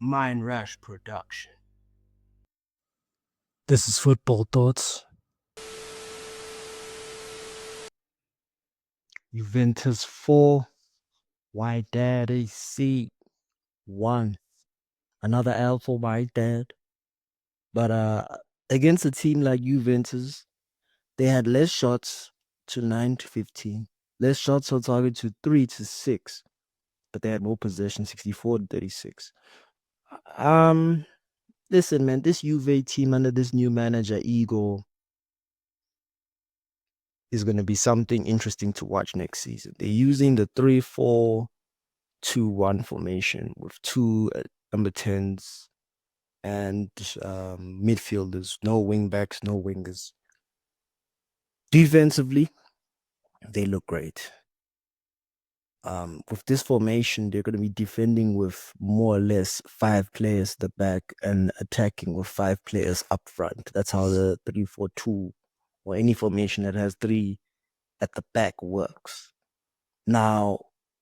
Mindrash production. This is Football Thoughts. Juventus 4, WydadAC 1. Another L for my dad. But against a team like Juventus, they had less shots to 9 to 15. Less shots on target to 3 to 6. But they had more possession, 64 to 36. Um, Listen, man, this Juve team under this new manager, Igor, is going to be something interesting to watch next season. They're using the 3-4-2-1 formation with two number 10s and midfielders, no wing backs, no wingers. Defensively, they look great. With this formation, they're going to be defending with more or less 5 players at the back and attacking with 5 players up front. That's how the 3-4-2 or any formation that has 3 at the back works. Now,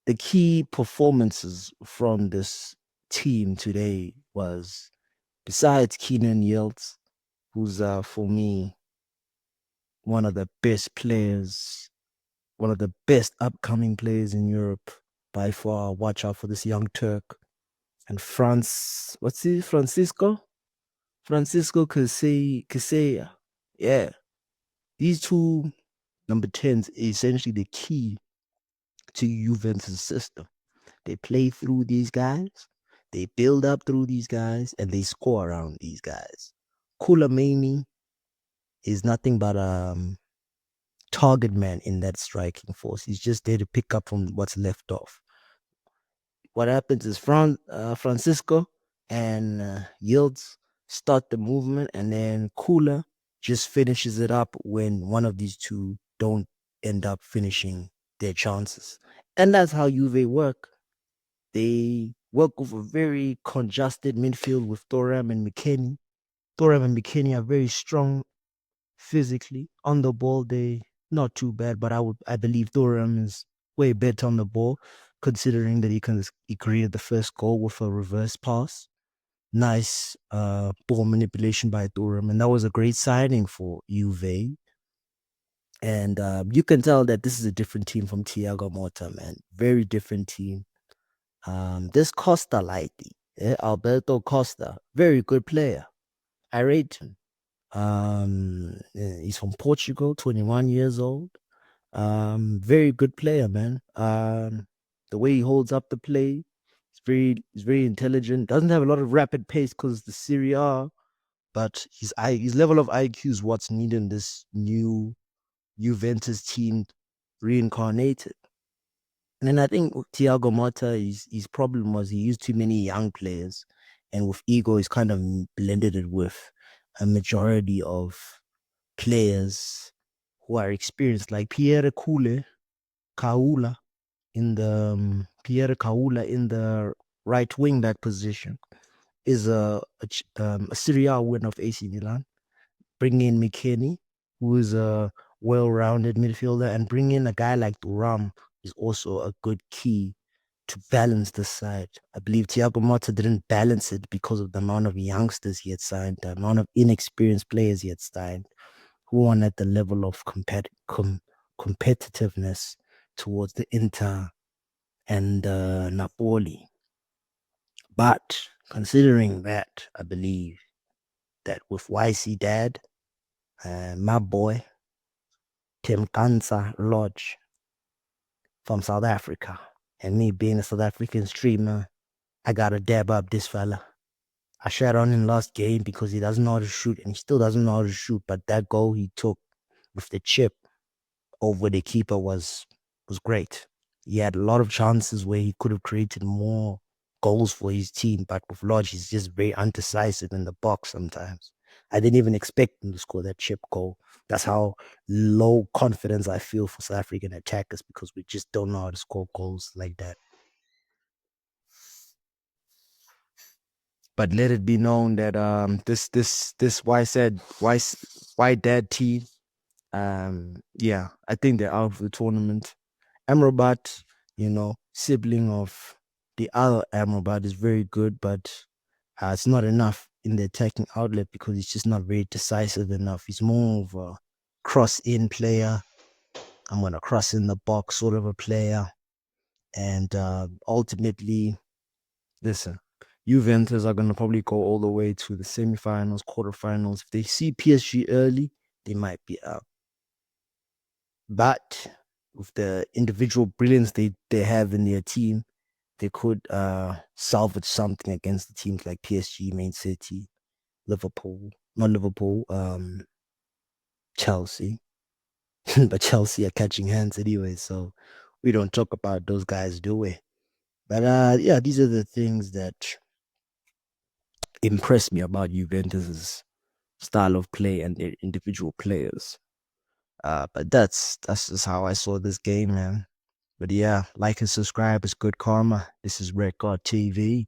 the key performances from this team today was, besides Keenan Yildiz, who's for me one of the best players, one of the best upcoming players in Europe by far. Watch out for this young Turk. And Francisco Casella. Yeah, these two number 10s is essentially the key to Juventus' system. They play through these guys, they build up through these guys, and they score around these guys. Koulibaly is nothing but target man in that striking force. He's just there to pick up from what's left off. What happens is Francisco and Yildiz start the movement, and then Kula just finishes it up when one of these two don't end up finishing their chances. And that's how Juve work. They work with a very congested midfield with Thuram and McKennie. Thuram and McKennie are very strong physically. On the ball, they not too bad, but I believe Thuram is way better on the ball, considering that he created the first goal with a reverse pass. Nice ball manipulation by Thuram, and that was a great signing for Juve. And you can tell that this is a different team from Thiago Motta, man. Very different team. This Costa Lighty, Alberto Costa, very good player. I rate him. He's from Portugal, 21 years old. Very good player, man. The way he holds up the play, he's very intelligent. Doesn't have a lot of rapid pace because the Serie A, but his level of IQ is what's needed in this new Juventus team reincarnated. And then I think Thiago Motta, his problem was he used too many young players, and with Ego, he's kind of blended it with a majority of players who are experienced, like Kaula Pierre Kaula in the right wing back position is a Serie A winner of AC Milan. Bring in McKennie, who is a well-rounded midfielder, and bring in a guy like Thuram is also a good key to balance the side. I believe Thiago Motta didn't balance it because of the amount of youngsters he had signed, the amount of inexperienced players he had signed, who weren't at the level of competitiveness towards the Inter and Napoli. But considering that, I believe that with YC Dad, my boy, Tim Kansa Lodge from South Africa, and me being a South African streamer, I gotta dab up this fella. I shat on him last game because he doesn't know how to shoot, and he still doesn't know how to shoot. But that goal he took with the chip over the keeper was great. He had a lot of chances where he could have created more goals for his team, but with Lodge, he's just very undecisive in the box sometimes. I didn't even expect him to score that chip goal. That's how low confidence I feel for South African attackers because we just don't know how to score goals like that. But let it be known that this why dad team, yeah, I think they're out of the tournament. Amrabat, sibling of the other Amrabat, is very good, but It's not enough in the attacking outlet because he's just not very decisive enough. He's more of a cross-in player. I'm going to cross in the box sort of a player. And ultimately, listen, Juventus are going to probably go all the way to the semifinals, quarterfinals. If they see PSG early, they might be out. But with the individual brilliance they have in their team, they could salvage something against the teams like PSG, Man City, Liverpool, not Liverpool, Chelsea. But Chelsea are catching hands anyway, so we don't talk about those guys, do we? But yeah, these are the things that impress me about Juventus's style of play and their individual players. But that's just how I saw this game, man. But yeah, like and subscribe is good karma. This is Red God TV.